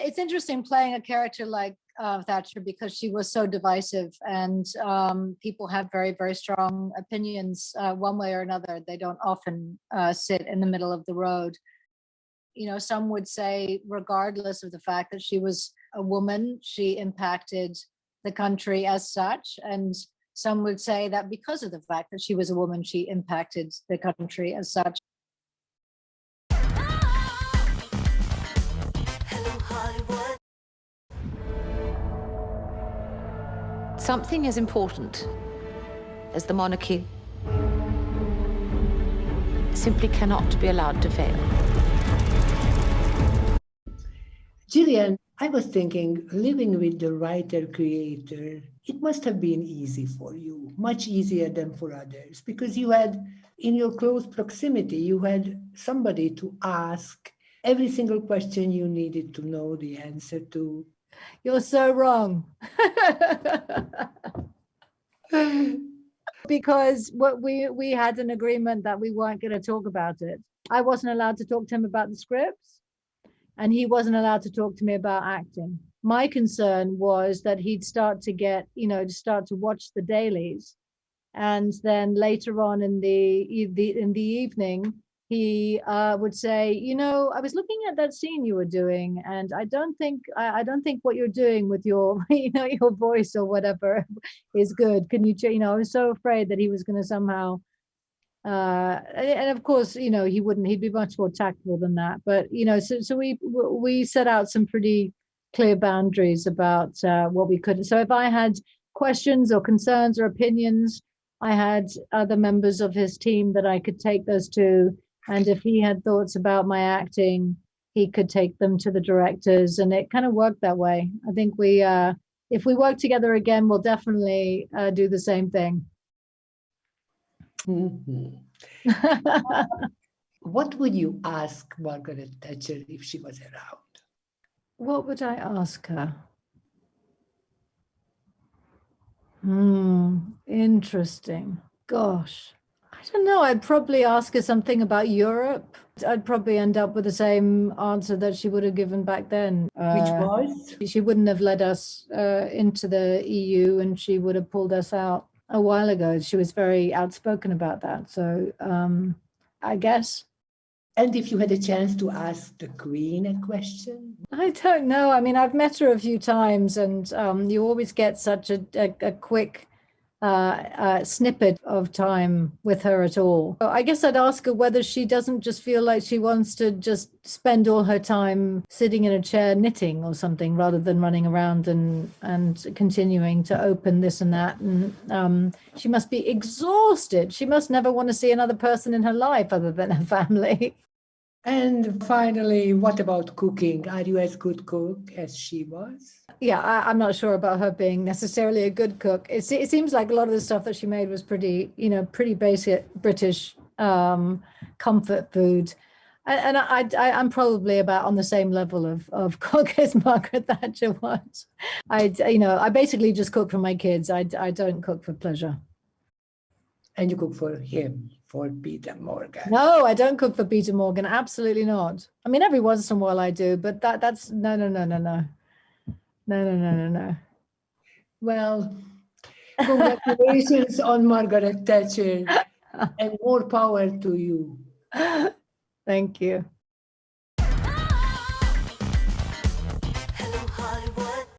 it's interesting playing a character like Thatcher, because she was so divisive, and people have very, very strong opinions one way or another. They don't often sit in the middle of the road. You know, some would say, regardless of the fact that she was a woman, she impacted the country as such. And some would say that because of the fact that she was a woman, she impacted the country as such. Something as important as the monarchy simply cannot be allowed to fail. Gillian, I was thinking, living with the writer-creator, it must have been easy for you, much easier than for others, because you had, in your close proximity, you had somebody to ask every single question you needed to know the answer to. You're so wrong. Because what we had an agreement that we weren't going to talk about it. I wasn't allowed to talk to him about the scripts, and he wasn't allowed to talk to me about acting. My concern was that he'd start to get, to start to watch the dailies, and then later on in the evening, he would say, I was looking at that scene you were doing, and I don't think what you're doing with your, your voice or whatever is good. Can you, I was so afraid that he was going to somehow, and of course, he'd be much more tactful than that. But, so we set out some pretty clear boundaries about what we could. So if I had questions or concerns or opinions, I had other members of his team that I could take those to. And if he had thoughts about my acting, he could take them to the directors, and it kind of worked that way. I think if we work together again, we'll definitely do the same thing. Mm-hmm. What would you ask Margaret Thatcher if she was around? What would I ask her? Interesting. Gosh. I don't know. I'd probably ask her something about Europe. I'd probably end up with the same answer that she would have given back then. Which was? She wouldn't have let us into the EU, and she would have pulled us out a while ago. She was very outspoken about that. So I guess. And if you had a chance to ask the Queen a question? I don't know. I mean, I've met her a few times, and you always get such a quick snippet of time with her at all. I guess I'd ask her whether she doesn't just feel like she wants to just spend all her time sitting in a chair knitting or something, rather than running around and continuing to open this and that. And she must be exhausted. She must never want to see another person in her life other than her family. And finally, what about cooking? Are you as good cook as she was? Yeah, I'm not sure about her being necessarily a good cook. It seems like a lot of the stuff that she made was pretty basic British comfort food. And I'm probably about on the same level of cook as Margaret Thatcher was. I basically just cook for my kids. I don't cook for pleasure. And you cook for him, for Peter Morgan? No, I don't cook for Peter Morgan. Absolutely not. I mean, every once in a while I do, but that's no. Well, congratulations on Margaret Thatcher, and more power to you. Thank you. Hello, Hollywood.